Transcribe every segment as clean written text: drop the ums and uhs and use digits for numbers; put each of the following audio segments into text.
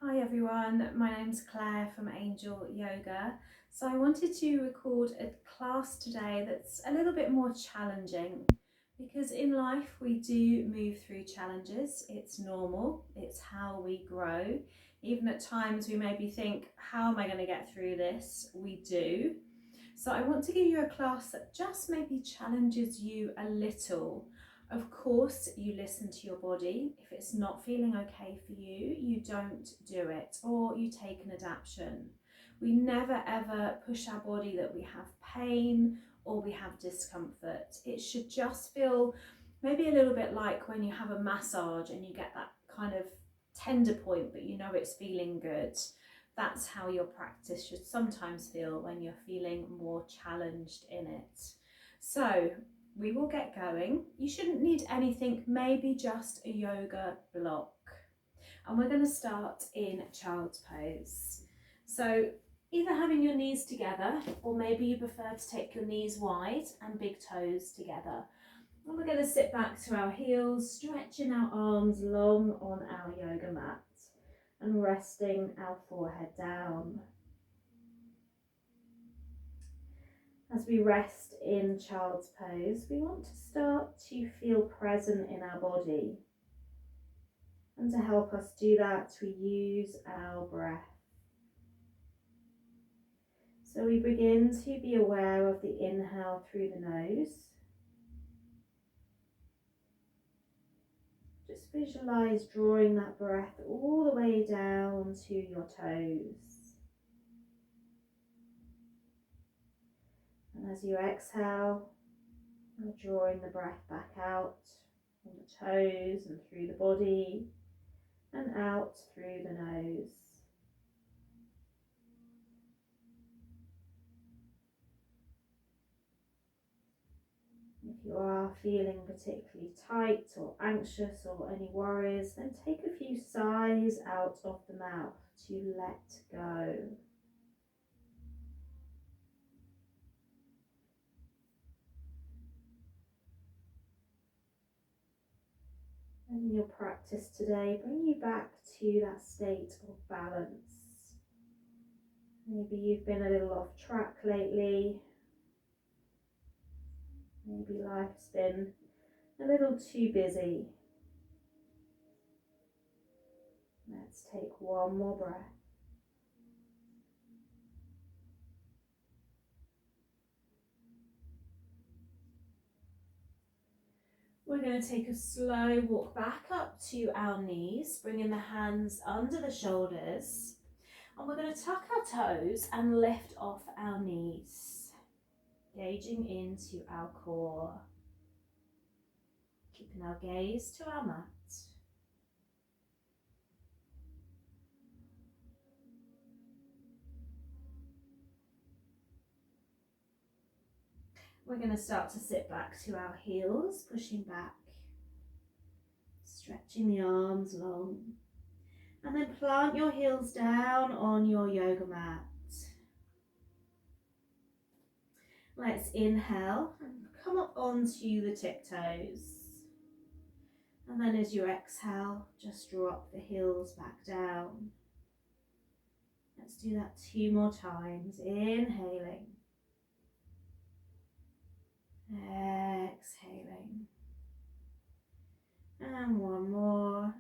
Hi everyone, my name's Claire from Angel Yoga. So I wanted to record a class today that's a little bit more challenging because in life we do move through challenges. It's normal, it's how we grow. Even at times we maybe think, how am I going to get through this? We do. So I want to give you a class that just maybe challenges you a little. Of course, you listen to your body. If it's not feeling okay for you, you don't do it or you take an adaptation. We never ever push our body that we have pain or we have discomfort. It should just feel maybe a little bit like when you have a massage and you get that kind of tender point, but you know it's feeling good. That's how your practice should sometimes feel when you're feeling more challenged in it. So we will get going. You shouldn't need anything, maybe just a yoga block. And we're going to start in child's pose. So either having your knees together, or maybe you prefer to take your knees wide and big toes together. And we're going to sit back to our heels, stretching our arms long on our yoga mat and resting our forehead down. As we rest in child's pose, we want to start to feel present in our body. And to help us do that, we use our breath. So we begin to be aware of the inhale through the nose. Just visualize drawing that breath all the way down to your toes. And as you exhale, you're drawing the breath back out on the toes and through the body and out through the nose. If you are feeling particularly tight or anxious or any worries, then take a few sighs out of the mouth to let go. And in your practice today, bring you back to that state of balance. Maybe you've been a little off track lately. Maybe life's been a little too busy. Let's take one more breath. We're going to take a slow walk back up to our knees, bringing the hands under the shoulders. And we're going to tuck our toes and lift off our knees, gauging into our core, keeping our gaze to our mat. We're going to start to sit back to our heels, pushing back, stretching the arms long, and then plant your heels down on your yoga mat. Let's inhale and come up onto the tiptoes. And then as you exhale, just drop the heels back down. Let's do that 2 more times. Inhaling. Exhaling. And one more.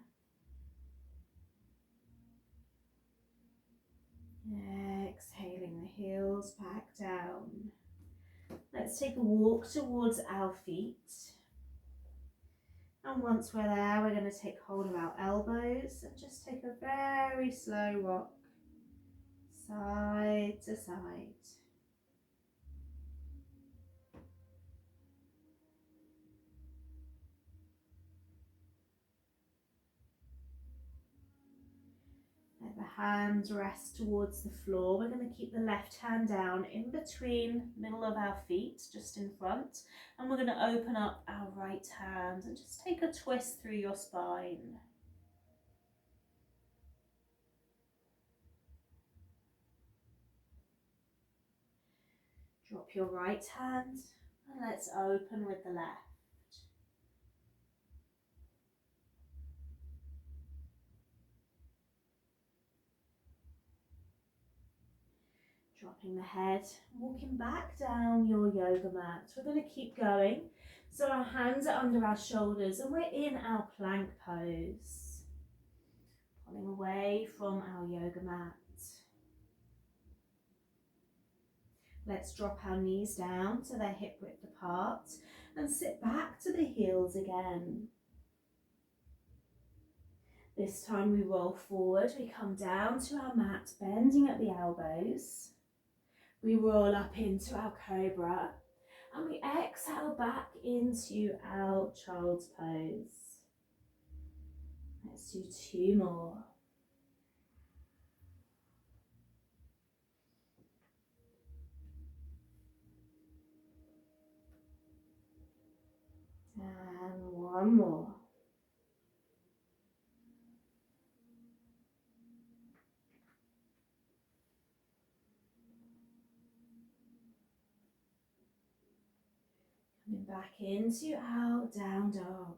Exhaling the heels back down. Let's take a walk towards our feet. And once we're there, we're going to take hold of our elbows and just take a very slow rock, side to side. Let the hands rest towards the floor. We're going to keep the left hand down in between the middle of our feet, just in front. And we're going to open up our right hand and just take a twist through your spine. Drop your right hand and let's open with the left. Dropping the head, walking back down your yoga mat. We're going to keep going. So our hands are under our shoulders and we're in our plank pose. Pulling away from our yoga mat. Let's drop our knees down so they're hip width apart and sit back to the heels again. This time we roll forward, we come down to our mat, bending at the elbows. We roll up into our cobra and we exhale back into our child's pose. Let's do 2 more. And 1 more. Coming back into our down dog.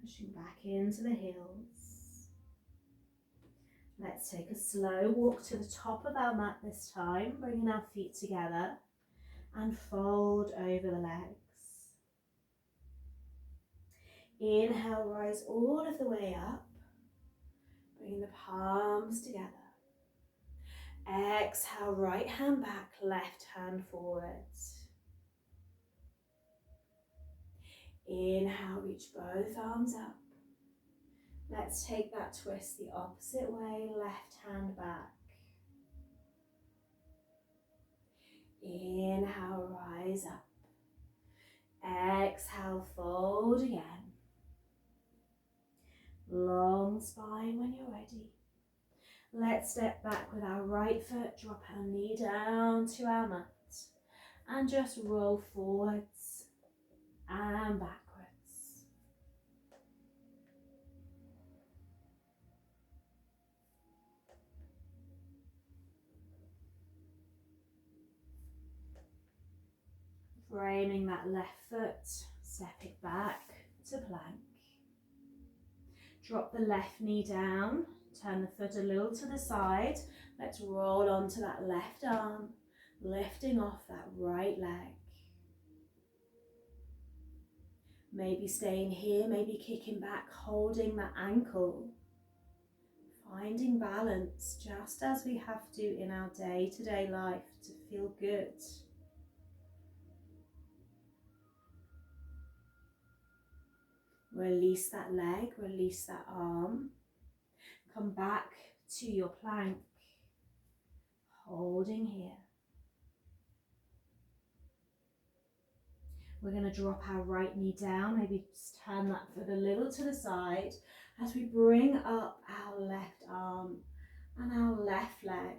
Pushing back into the heels. Let's take a slow walk to the top of our mat this time, bringing our feet together and fold over the legs. Inhale, rise all of the way up, bringing the palms together. Exhale, right hand back, left hand forwards. Inhale, reach both arms up. Let's take that twist the opposite way, left hand back. Inhale, rise up. Exhale, fold again. Long spine when you're ready. Let's step back with our right foot, drop our knee down to our mat and just roll forwards and backwards. Framing that left foot, step it back to plank. Drop the left knee down, turn the foot a little to the side. Let's roll onto that left arm, lifting off that right leg. Maybe staying here, maybe kicking back, holding that ankle. Finding balance just as we have to in our day-to-day life to feel good. Release that leg, release that arm. Come back to your plank, holding here. We're going to drop our right knee down, maybe just turn that foot a little to the side as we bring up our left arm and our left leg.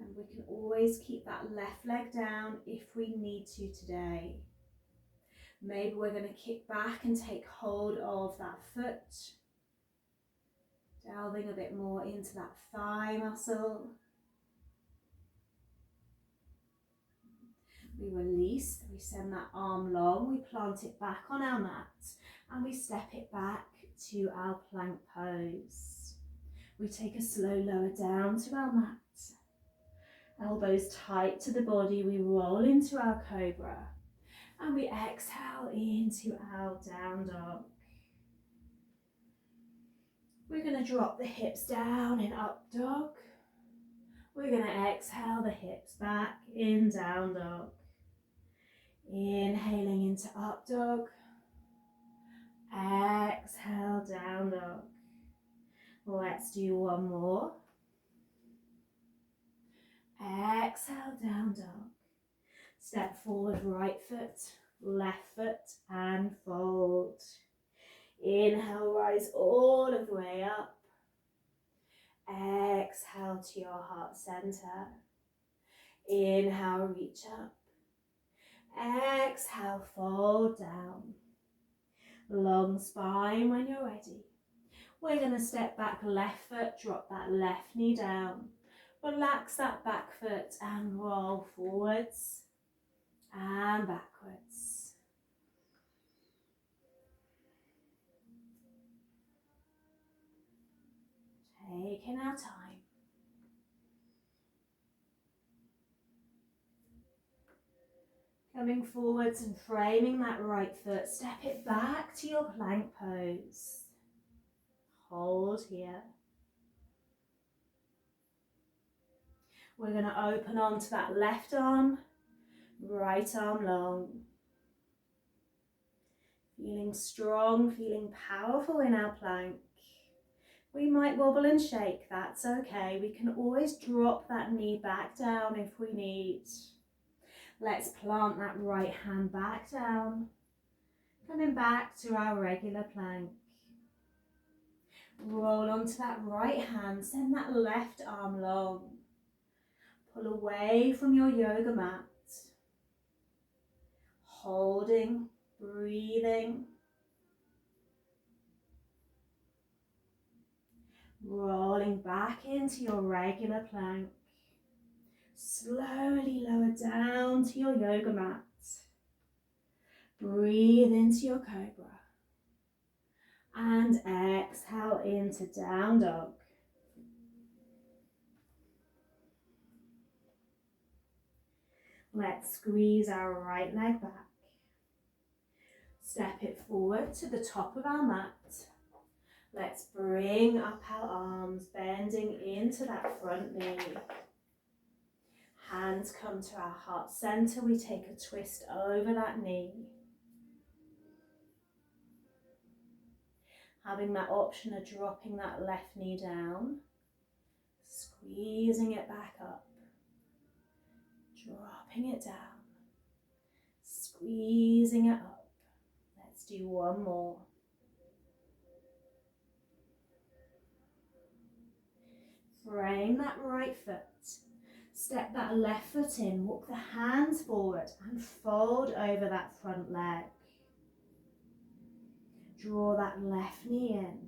And we can always keep that left leg down if we need to today. Maybe we're going to kick back and take hold of that foot. Delving a bit more into that thigh muscle. We release, we send that arm long, we plant it back on our mat and we step it back to our plank pose. We take a slow lower down to our mat. Elbows tight to the body, we roll into our cobra and we exhale into our down dog. We're going to drop the hips down in up dog. We're going to exhale the hips back in down dog. Inhaling into up dog. Exhale, down dog. Let's do 1 more. Exhale, down dog. Step forward, right foot, left foot, and fold. Inhale, rise all of the way up. Exhale to your heart center. Inhale, reach up. Exhale, fold down. Long spine when you're ready. We're going to step back, left foot, drop that left knee down. Relax that back foot and roll forwards and backwards. Taking our time. Coming forwards and framing that right foot, step it back to your plank pose. Hold here. We're going to open onto that left arm, right arm long. Feeling strong, feeling powerful in our plank. We might wobble and shake, that's okay. We can always drop that knee back down if we need. Let's plant that right hand back down. Coming back to our regular plank. Roll onto that right hand, send that left arm long. Pull away from your yoga mat. Holding, breathing. Rolling back into your regular plank. Slowly lower down to your yoga mat. Breathe into your cobra. And exhale into down dog. Let's squeeze our right leg back. Step it forward to the top of our mat. Let's bring up our arms, bending into that front knee. Hands come to our heart center. We take a twist over that knee. Having that option of dropping that left knee down, squeezing it back up, dropping it down, squeezing it up. Let's do one more. Frame that right foot. Step that left foot in, walk the hands forward and fold over that front leg. Draw that left knee in,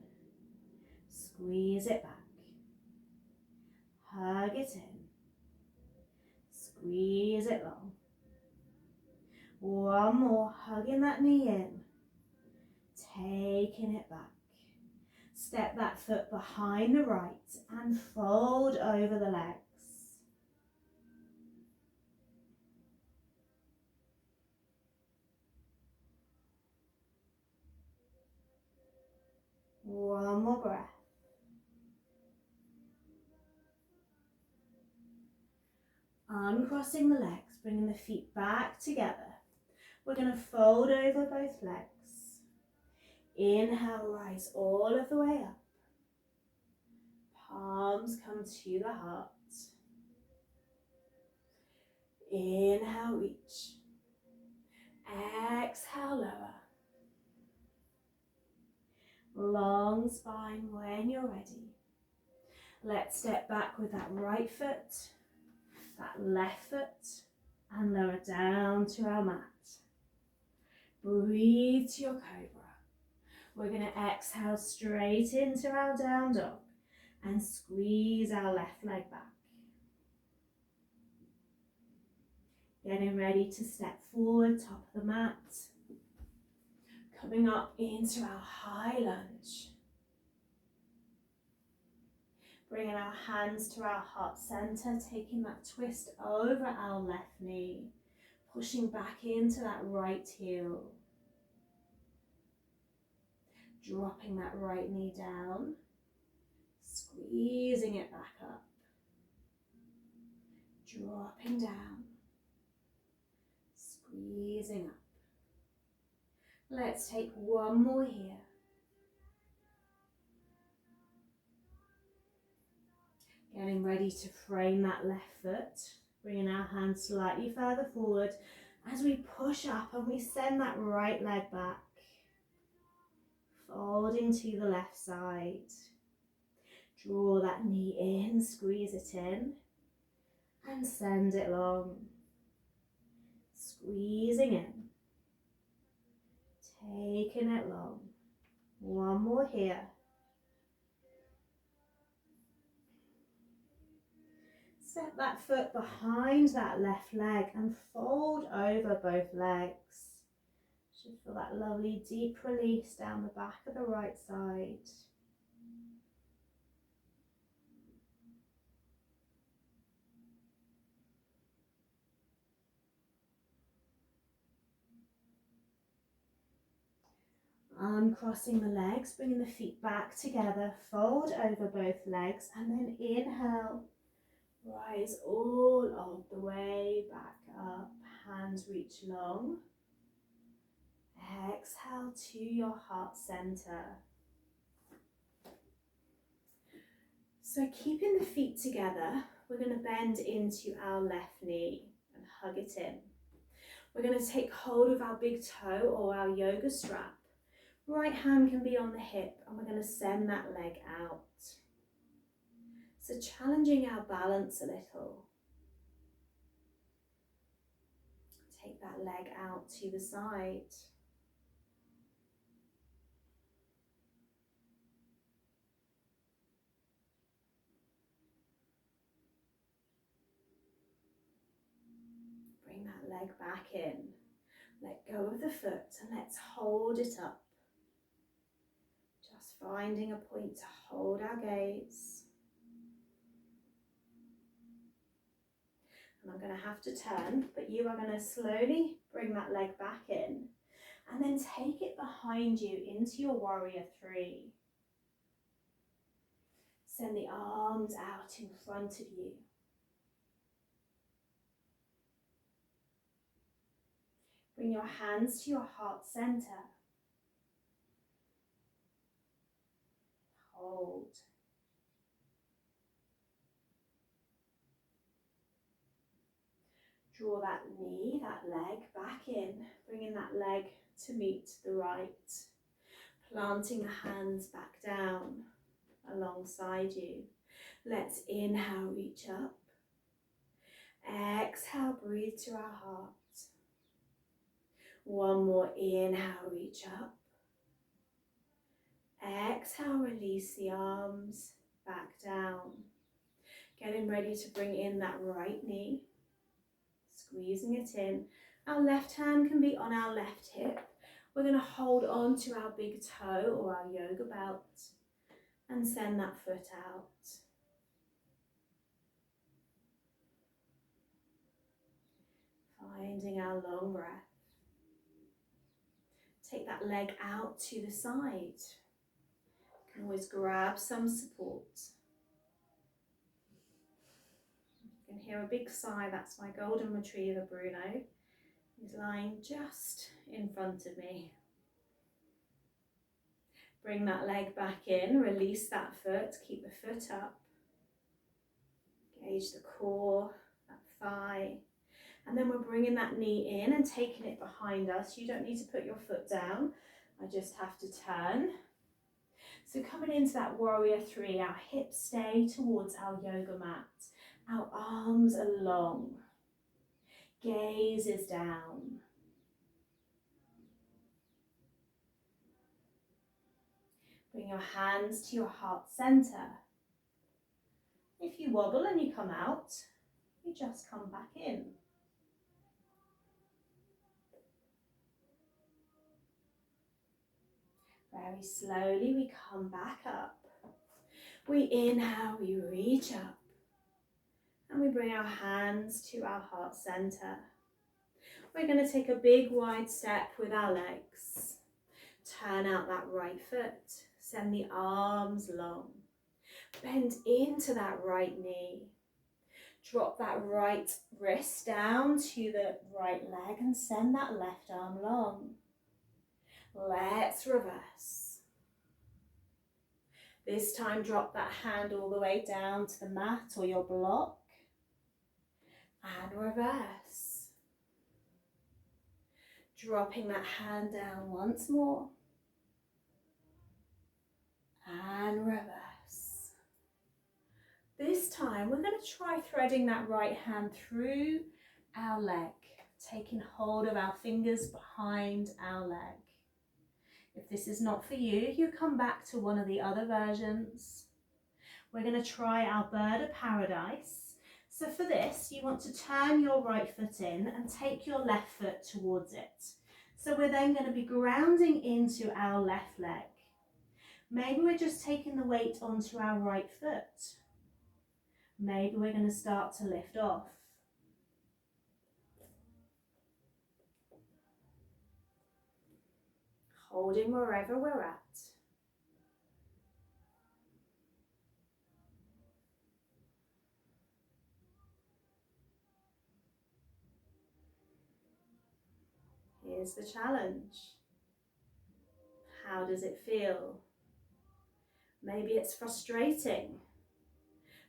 squeeze it back, hug it in, squeeze it long. One more, hugging that knee in, taking it back. Step that foot behind the right and fold over the legs. One more breath. Uncrossing the legs, bringing the feet back together. We're going to fold over both legs. Inhale, rise all of the way up. Palms come to the heart. Inhale, reach. Exhale, lower. Long spine when you're ready. Let's step back with that right foot, that left foot, and lower down to our mat. Breathe to your cobra. We're going to exhale straight into our down dog and squeeze our left leg back. Getting ready to step forward, top of the mat. Coming up into our high lunge. Bringing our hands to our heart center, taking that twist over our left knee. Pushing back into that right heel. Dropping that right knee down. Squeezing it back up. Dropping down. Squeezing up. Let's take one more here. Getting ready to frame that left foot. Bringing our hands slightly further forward as we push up and we send that right leg back. Folding to the left side. Draw that knee in, squeeze it in, and send it long. Squeezing in. Taking it long. One more here. Step that foot behind that left leg and fold over both legs. Should feel that lovely deep release down the back of the right side. Uncrossing the legs, bringing the feet back together, fold over both legs, and then inhale, rise all of the way back up, hands reach long. Exhale to your heart center. So keeping the feet together, we're going to bend into our left knee and hug it in. We're going to take hold of our big toe or our yoga strap. Right hand can be on the hip, and we're going to send that leg out. So challenging our balance a little. Take that leg out to the side. Bring that leg back in. Let go of the foot and let's hold it up. Just finding a point to hold our gaze. And I'm going to have to turn, but you are going to slowly bring that leg back in and then take it behind you into your warrior three. Send the arms out in front of you. Bring your hands to your heart center. Hold. Draw that knee, that leg back in, bringing that leg to meet the right. Planting the hands back down alongside you. Let's inhale, reach up. Exhale, breathe to our heart. One more inhale, reach up. Exhale, release the arms back down. Getting ready to bring in that right knee. Squeezing it in. Our left hand can be on our left hip. We're going to hold on to our big toe or our yoga belt and send that foot out. Finding our long breath. Take that leg out to the side. You can always grab some support. You can hear a big sigh. That's my golden retriever, Bruno. He's lying just in front of me. Bring that leg back in, release that foot, keep the foot up. Engage the core, that thigh. And then we're bringing that knee in and taking it behind us. You don't need to put your foot down. I just have to turn. So coming into that warrior three, our hips stay towards our yoga mat. Our arms are long. Gaze is down. Bring your hands to your heart center. If you wobble and you come out, you just come back in. Very slowly we come back up. We inhale, we reach up. And we bring our hands to our heart center. We're going to take a big wide step with our legs. Turn out that right foot. Send the arms long. Bend into that right knee. Drop that right wrist down to the right leg and send that left arm long. Let's reverse. This time drop that hand all the way down to the mat or your block. And reverse. Dropping that hand down once more. And reverse. This time we're going to try threading that right hand through our leg, taking hold of our fingers behind our leg. If this is not for you, you come back to one of the other versions. We're going to try our bird of paradise. So for this, you want to turn your right foot in and take your left foot towards it. So we're then going to be grounding into our left leg. Maybe we're just taking the weight onto our right foot. Maybe we're going to start to lift off. holding wherever we're at. Here's the challenge. How does it feel? Maybe it's frustrating.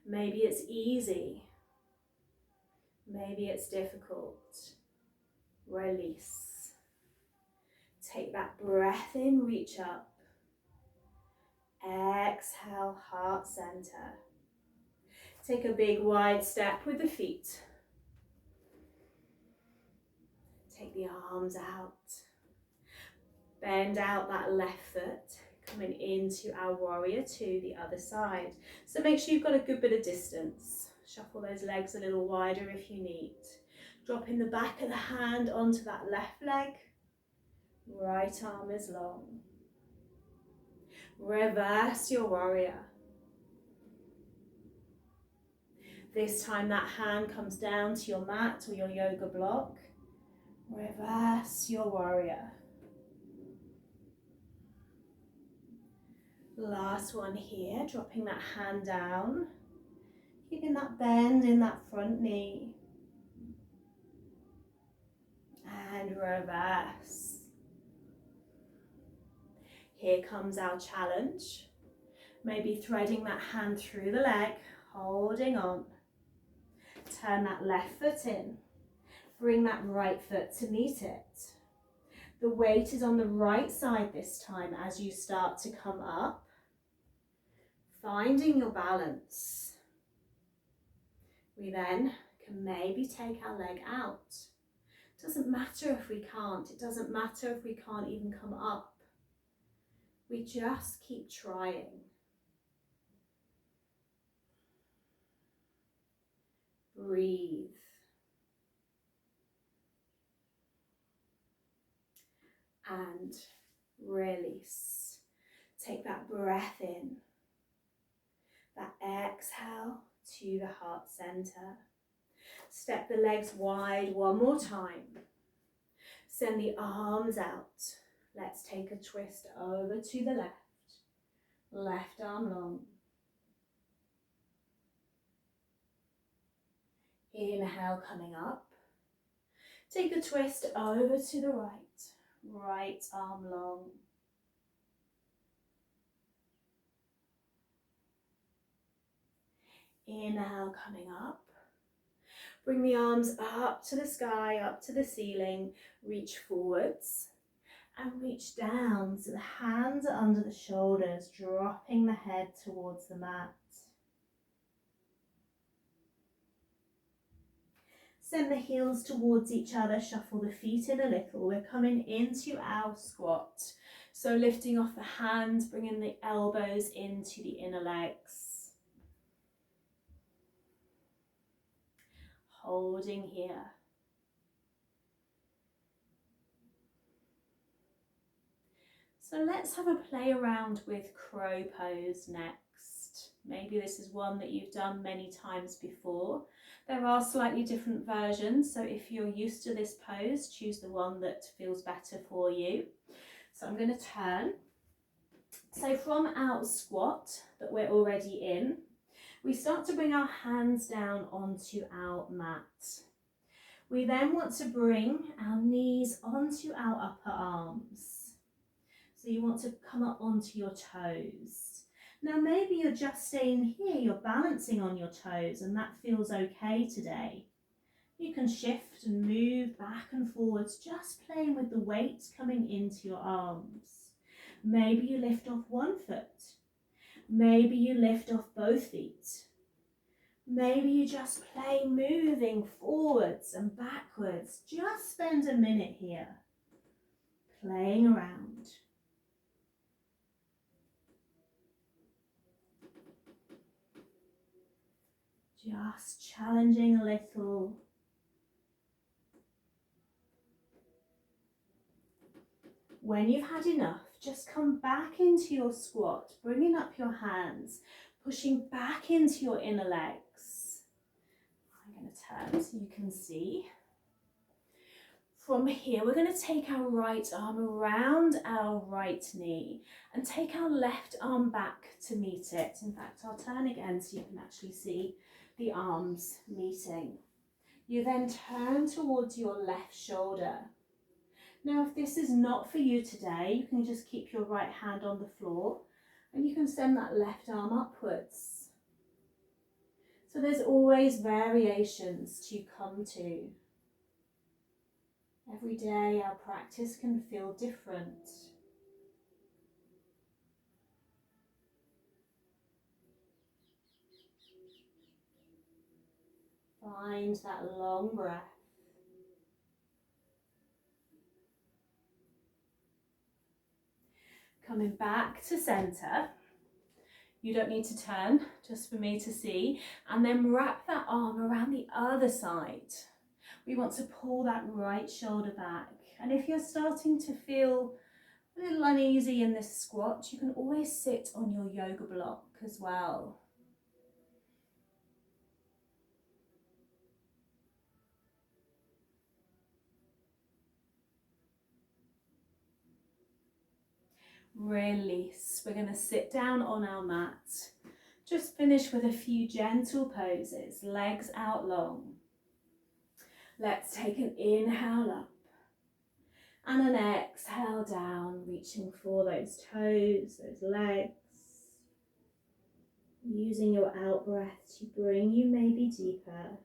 Maybe it's easy. Maybe it's difficult. Release. Take that breath in, reach up. Exhale, heart center. Take a big wide step with the feet. Take the arms out. Bend out that left foot, coming into our warrior two, the other side. So make sure you've got a good bit of distance. Shuffle those legs a little wider if you need. Dropping the back of the hand onto that left leg. Right arm is long. Reverse your warrior. This time that hand comes down to your mat or your yoga block. Reverse your warrior. Last one here, dropping that hand down, keeping that bend in that front knee. And reverse. Here comes our challenge. Maybe threading that hand through the leg, holding on. Turn that left foot in. Bring that right foot to meet it. The weight is on the right side this time as you start to come up. Finding your balance. We then can maybe take our leg out. Doesn't matter if we can't. It doesn't matter if we can't even come up. We just keep trying. Breathe. And release. Take that breath in. That exhale to the heart center. Step the legs wide one more time. Send the arms out. Let's take a twist over to the left. Left arm long. Inhale, coming up. Take a twist over to the right. Right arm long. Inhale, coming up. Bring the arms up to the sky, up to the ceiling. Reach forwards and reach down so the hands are under the shoulders, dropping the head towards the mat. Send the heels towards each other, shuffle the feet in a little. We're coming into our squat. So lifting off the hands, bringing the elbows into the inner legs. Holding here. So let's have a play around with crow pose next. Maybe this is one that you've done many times before. There are slightly different versions, so if you're used to this pose, choose the one that feels better for you. So I'm going to turn. So from our squat that we're already in, we start to bring our hands down onto our mat. We then want to bring our knees onto our upper arms. So you want to come up onto your toes. Now maybe you're just staying here, you're balancing on your toes and that feels okay today. You can shift and move back and forwards, just playing with the weight coming into your arms. Maybe you lift off one foot. Maybe you lift off both feet. Maybe you just play moving forwards and backwards. Just spend a minute here, playing around. Just challenging a little. When you've had enough, just come back into your squat, bringing up your hands, pushing back into your inner legs. I'm going to turn so you can see. From here, we're going to take our right arm around our right knee and take our left arm back to meet it. In fact, I'll turn again so you can actually see the arms meeting. You then turn towards your left shoulder. Now, if this is not for you today, you can just keep your right hand on the floor and you can send that left arm upwards. So there's always variations to come to. Every day our practice can feel different. Find that long breath. Coming back to centre. You don't need to turn, just for me to see. And then wrap that arm around the other side. We want to pull that right shoulder back. And if you're starting to feel a little uneasy in this squat, you can always sit on your yoga block as well. Release. We're going to sit down on our mat. Just finish with a few gentle poses, legs out long. Let's take an inhale up and an exhale down, reaching for those toes, those legs. Using your out breath to bring you maybe deeper.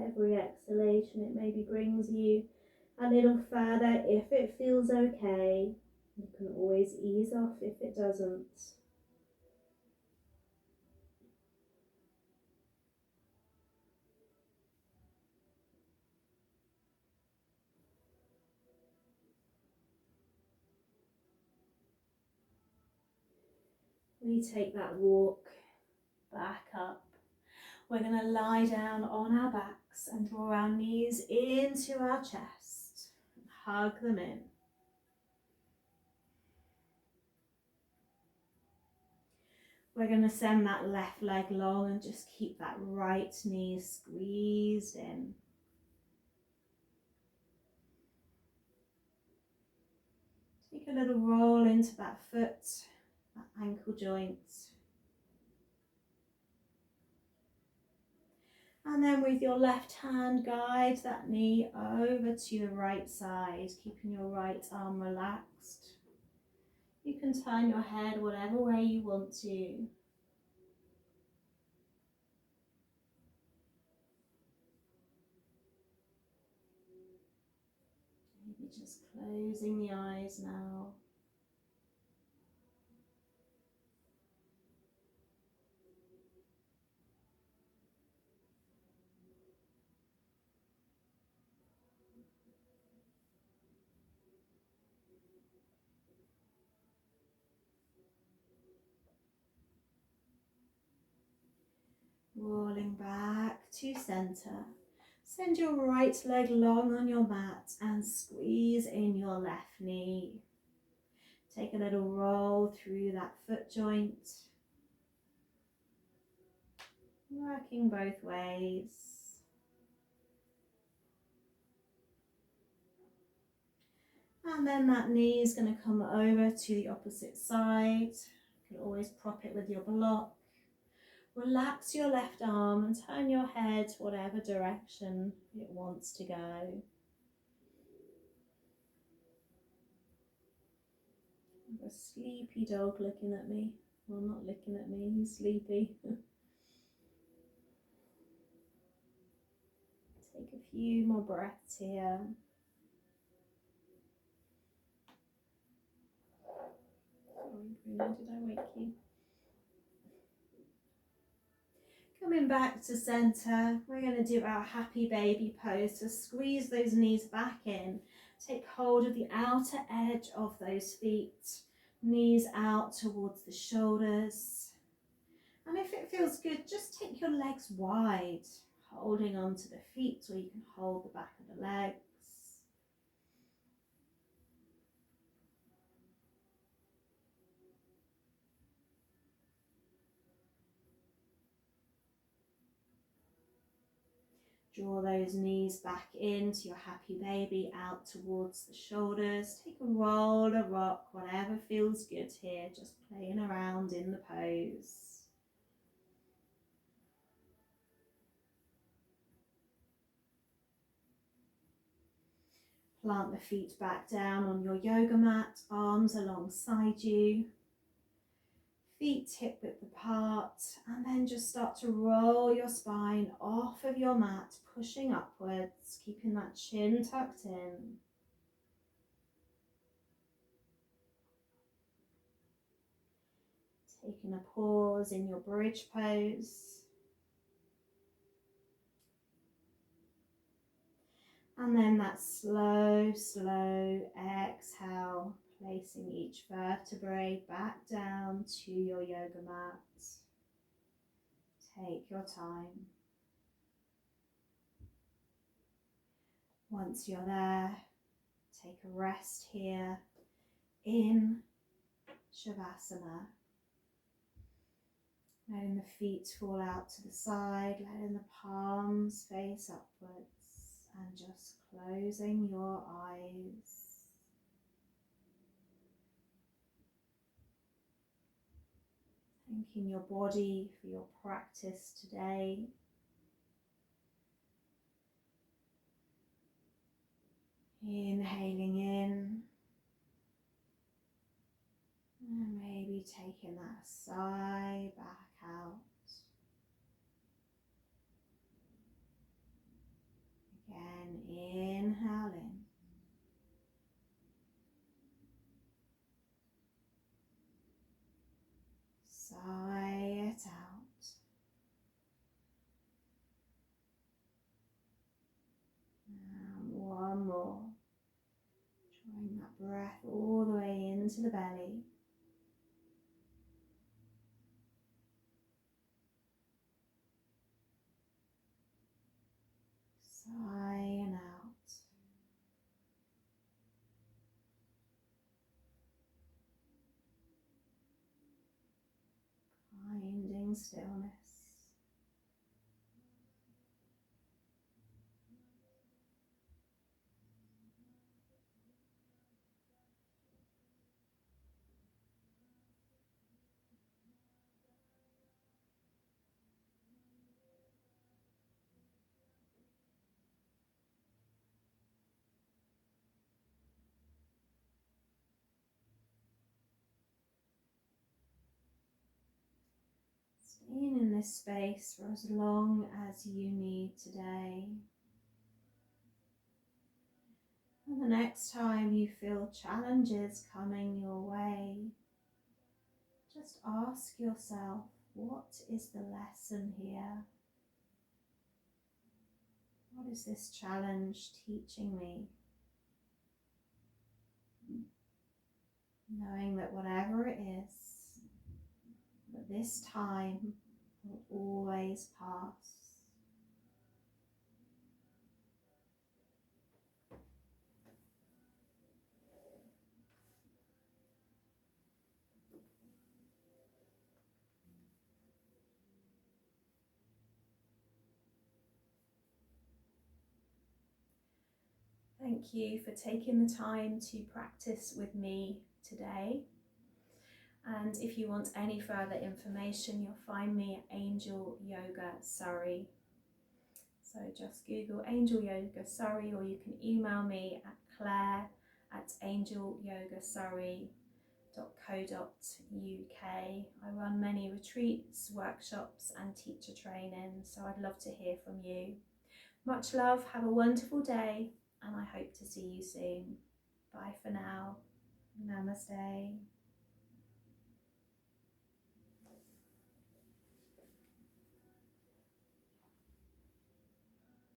Every exhalation, it maybe brings you a little further if it feels okay. You can always ease off if it doesn't. We take that walk back up. We're going to lie down on our backs and draw our knees into our chest. Hug them in. We're going to send that left leg long and just keep that right knee squeezed in. Take a little roll into that foot, that ankle joint. And then with your left hand, guide that knee over to the right side, keeping your right arm relaxed. You can turn your head whatever way you want to. Maybe just closing the eyes now. Rolling back to centre. Send your right leg long on your mat and squeeze in your left knee. Take a little roll through that foot joint. Working both ways. And then that knee is going to come over to the opposite side. You can always prop it with your block. Relax your left arm and turn your head whatever direction it wants to go. I have a sleepy dog looking at me. Well, not looking at me, he's sleepy. Take a few more breaths here. Sorry, Bruno, did I wake you? Coming back to centre, we're going to do our happy baby pose. So squeeze those knees back in. Take hold of the outer edge of those feet. Knees out towards the shoulders. And if it feels good, just take your legs wide, holding onto the feet, or you can hold the back of the legs. Draw those knees back into your happy baby, out towards the shoulders. Take a roll, a rock, whatever feels good here, just playing around in the pose. Plant the feet back down on your yoga mat, arms alongside you. Feet hip width apart, and then just start to roll your spine off of your mat, pushing upwards, keeping that chin tucked in. Taking a pause in your bridge pose. And then that slow exhale, placing each vertebrae back down to your yoga mat. Take your time. Once you're there, take a rest here in Shavasana. Letting the feet fall out to the side, letting the palms face upwards, and just closing your eyes. Thanking your body for your practice today. Inhaling in, and maybe taking that sigh back out. Again, inhale in. Sigh it out. And one more. Drawing that breath all the way into the belly. Sighing out. Finding stillness. Staying in this space for as long as you need today. And the next time you feel challenges coming your way, just ask yourself, what is the lesson here? What is this challenge teaching me? Knowing that whatever it is, that this time will always pass. Thank you for taking the time to practice with me today. And if you want any further information, you'll find me at Angel Yoga Surrey. So just Google Angel Yoga Surrey, or you can email me at claire@angelyogasurrey.co.uk. I run many retreats, workshops and teacher training, so I'd love to hear from you. Much love, have a wonderful day, and I hope to see you soon. Bye for now. Namaste.